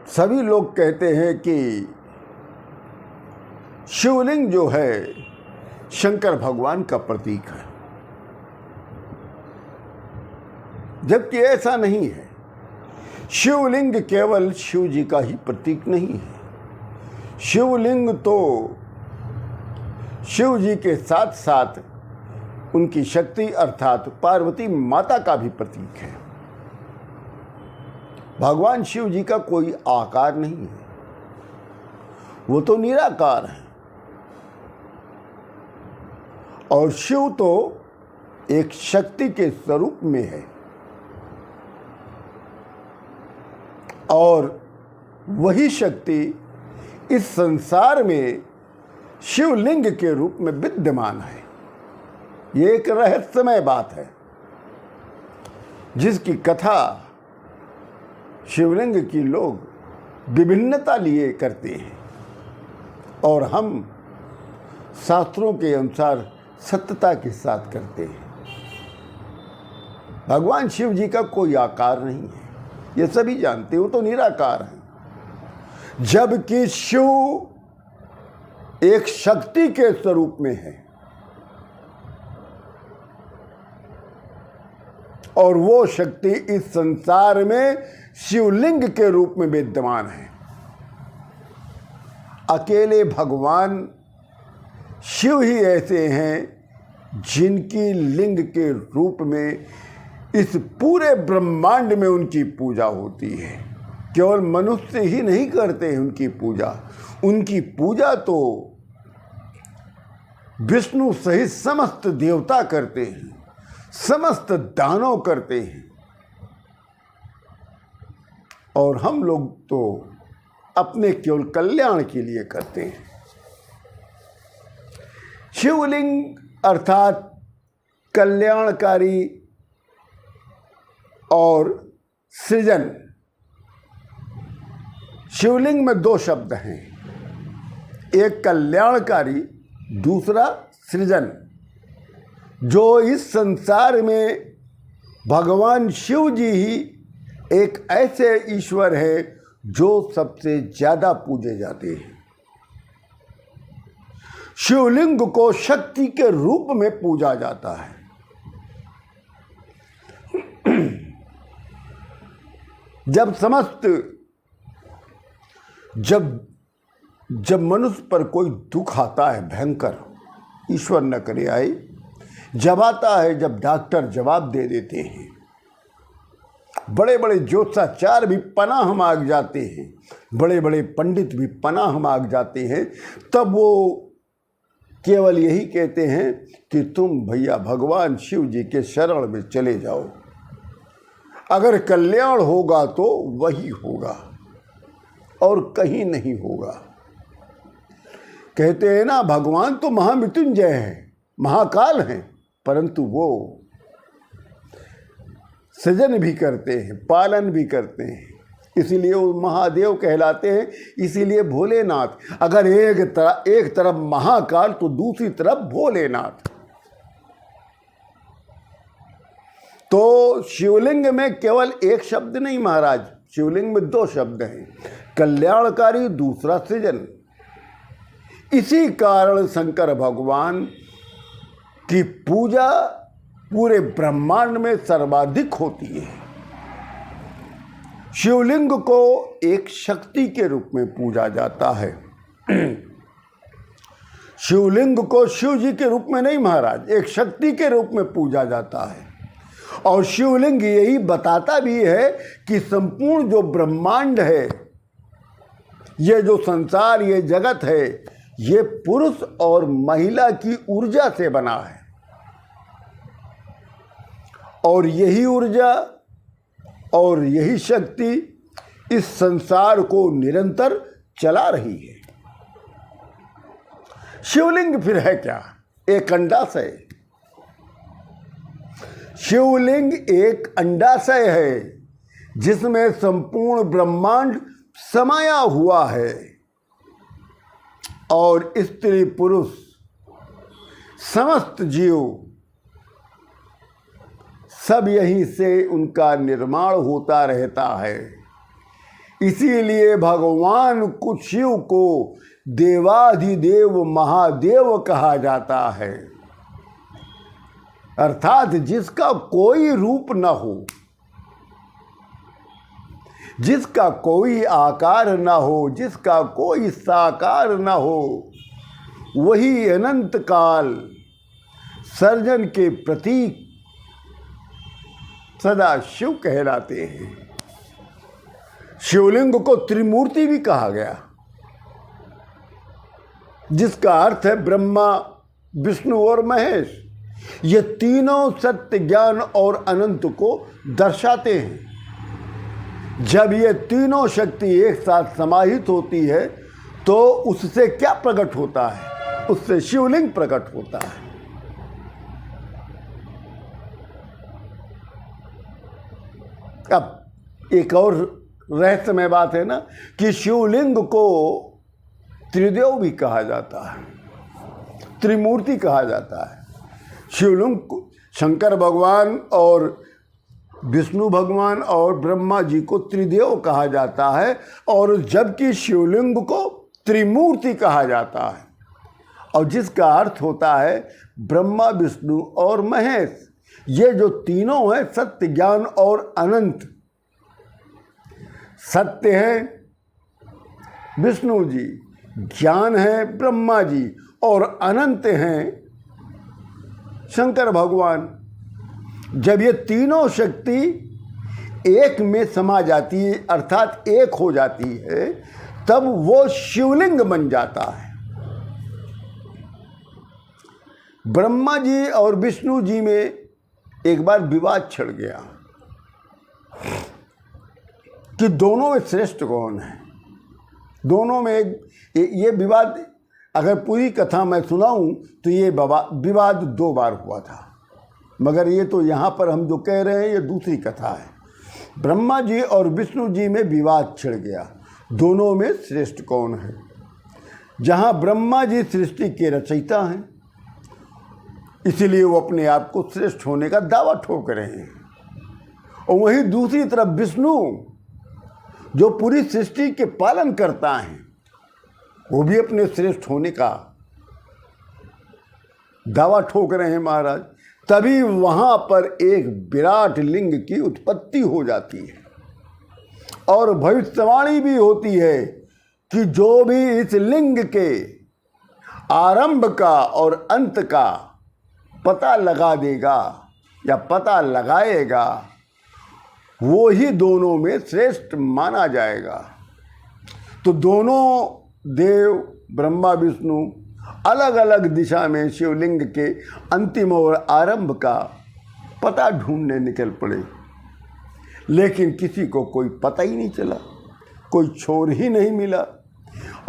सभी लोग कहते हैं कि शिवलिंग जो है शंकर भगवान का प्रतीक है, जबकि ऐसा नहीं है। शिवलिंग केवल शिव जी का ही प्रतीक नहीं है। शिवलिंग तो शिव जी के साथ साथ उनकी शक्ति अर्थात पार्वती माता का भी प्रतीक है। भगवान शिव जी का कोई आकार नहीं है, वो तो निराकार है। और शिव तो एक शक्ति के स्वरूप में है और वही शक्ति इस संसार में शिवलिंग के रूप में विद्यमान है। ये एक रहस्यमय बात है जिसकी कथा शिवलिंग की लोग विभिन्नता लिए करते हैं और हम शास्त्रों के अनुसार सत्यता के साथ करते हैं। भगवान शिव जी का कोई आकार नहीं है, ये सभी जानते हो, तो निराकार है। जबकि शिव एक शक्ति के स्वरूप में है और वो शक्ति इस संसार में शिवलिंग के रूप में विद्यमान है। अकेले भगवान शिव ही ऐसे हैं जिनकी लिंग के रूप में इस पूरे ब्रह्मांड में उनकी पूजा होती है। केवल मनुष्य ही नहीं करते हैं उनकी पूजा, उनकी पूजा तो विष्णु सहित समस्त देवता करते हैं, समस्त दानव करते हैं और हम लोग तो अपने केवल कल्याण के लिए करते हैं। शिवलिंग अर्थात कल्याणकारी और सृजन। शिवलिंग में दो शब्द हैं, एक कल्याणकारी, दूसरा सृजन। जो इस संसार में भगवान शिव जी ही एक ऐसे ईश्वर है जो सबसे ज्यादा पूजे जाते हैं। शिवलिंग को शक्ति के रूप में पूजा जाता है। जब मनुष्य पर कोई दुख आता है भयंकर, ईश्वर न करे आए, जब आता है, जब डॉक्टर जवाब दे देते हैं, बड़े बड़े ज्योतिषाचार्य भी पनाह मांग जाते हैं, बड़े बड़े पंडित भी पनाह मांग जाते हैं, तब वो केवल यही कहते हैं कि तुम भैया भगवान शिव जी के शरण में चले जाओ, अगर कल्याण होगा तो वही होगा और कहीं नहीं होगा। कहते हैं ना, भगवान तो महामृत्युंजय है, महाकाल हैं, परंतु वो सृजन भी करते हैं, पालन भी करते हैं, इसीलिए वो महादेव कहलाते हैं। इसीलिए भोलेनाथ, अगर एक तरफ महाकाल तो दूसरी तरफ भोलेनाथ। तो शिवलिंग में केवल एक शब्द नहीं महाराज, शिवलिंग में दो शब्द हैं, कल्याणकारी, दूसरा सृजन। इसी कारण शंकर भगवान की पूजा पूरे ब्रह्मांड में सर्वाधिक होती है। शिवलिंग को एक शक्ति के रूप में पूजा जाता है। शिवलिंग को शिव जी के रूप में नहीं महाराज, एक शक्ति के रूप में पूजा जाता है। और शिवलिंग यही बताता भी है कि संपूर्ण जो ब्रह्मांड है, ये जो संसार, ये जगत है, ये पुरुष और महिला की ऊर्जा से बना है और यही ऊर्जा और यही शक्ति इस संसार को निरंतर चला रही है। शिवलिंग फिर है क्या? एक अंडाशय। शिवलिंग एक अंडाशय है जिसमें संपूर्ण ब्रह्मांड समाया हुआ है और स्त्री पुरुष समस्त जीव सब यहीं से उनका निर्माण होता रहता है। इसीलिए भगवान को, शिव को देवाधिदेव महादेव कहा जाता है, अर्थात जिसका कोई रूप न हो, जिसका कोई आकार न हो, जिसका कोई साकार न हो, वही अनंत काल सर्जन के प्रतीक सदा शिव कहलाते हैं। शिवलिंग को त्रिमूर्ति भी कहा गया, जिसका अर्थ है ब्रह्मा, विष्णु और महेश। ये तीनों सत्य, ज्ञान और अनंत को दर्शाते हैं। जब ये तीनों शक्ति एक साथ समाहित होती है तो उससे क्या प्रकट होता है? उससे शिवलिंग प्रकट होता है। अब एक और रहस्यमय बात है ना कि शिवलिंग को त्रिदेव भी कहा जाता है, त्रिमूर्ति कहा जाता है। शिवलिंग को शंकर भगवान और विष्णु भगवान और ब्रह्मा जी को त्रिदेव कहा जाता है, और जबकि शिवलिंग को त्रिमूर्ति कहा जाता है, और जिसका अर्थ होता है ब्रह्मा, विष्णु और महेश। ये जो तीनों हैं, सत्य, ज्ञान और अनंत। सत्य है विष्णु जी, ज्ञान है ब्रह्मा जी, और अनंत हैं शंकर भगवान। जब ये तीनों शक्ति एक में समा जाती है, अर्थात एक हो जाती है, तब वो शिवलिंग बन जाता है। ब्रह्मा जी और विष्णु जी में एक बार विवाद छिड़ गया कि दोनों में श्रेष्ठ कौन है। दोनों में ये विवाद, अगर पूरी कथा मैं सुनाऊं तो ये विवाद 2 बार हुआ था, मगर ये तो यहाँ पर हम जो कह रहे हैं ये दूसरी कथा है। ब्रह्मा जी और विष्णु जी में विवाद छिड़ गया, दोनों में श्रेष्ठ कौन है। जहाँ ब्रह्मा जी सृष्टि के रचयिता हैं, इसीलिए वो अपने आप को श्रेष्ठ होने का दावा ठोक रहे हैं, और वहीं दूसरी तरफ विष्णु जो पूरी सृष्टि के पालन करता है, वो भी अपने श्रेष्ठ होने का दावा ठोक रहे हैं महाराज। तभी वहां पर एक विराट लिंग की उत्पत्ति हो जाती है, और भविष्यवाणी भी होती है कि जो भी इस लिंग के आरंभ का और अंत का पता लगा देगा या पता लगाएगा, वो ही दोनों में श्रेष्ठ माना जाएगा। तो दोनों देव ब्रह्मा विष्णु अलग अलग दिशा में शिवलिंग के अंतिम और आरंभ का पता ढूंढने निकल पड़े, लेकिन किसी को कोई पता ही नहीं चला, कोई छोर ही नहीं मिला।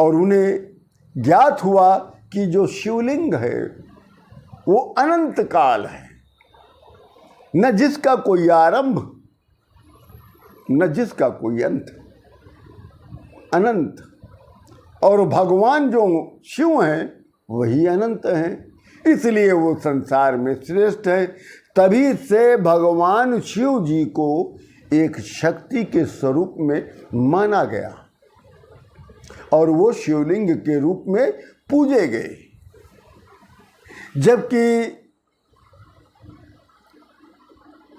और उन्हें ज्ञात हुआ कि जो शिवलिंग है वो अनंत काल है, न जिसका कोई आरंभ न जिसका कोई अंत, अनंत। और भगवान जो शिव हैं वही अनंत हैं, इसलिए वो संसार में श्रेष्ठ है। तभी से भगवान शिव जी को एक शक्ति के स्वरूप में माना गया, और वो शिवलिंग के रूप में पूजे गए। जबकि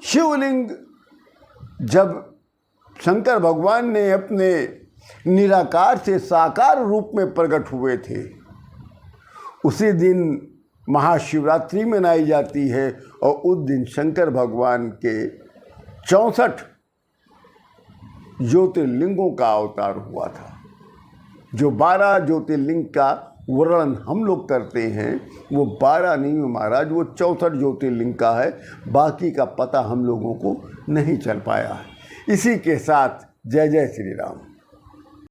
शिवलिंग जब शंकर भगवान ने अपने निराकार से साकार रूप में प्रकट हुए थे, उसी दिन महाशिवरात्रि मनाई जाती है, और उस दिन शंकर भगवान के 64 ज्योतिर्लिंगों का अवतार हुआ था। जो 12 ज्योतिर्लिंग का वर्णन हम लोग करते हैं वो 12 नहीं महाराज, वो 64 ज्योतिर्लिंग का है, बाकी का पता हम लोगों को नहीं चल पाया है। इसी के साथ जय जय श्री राम।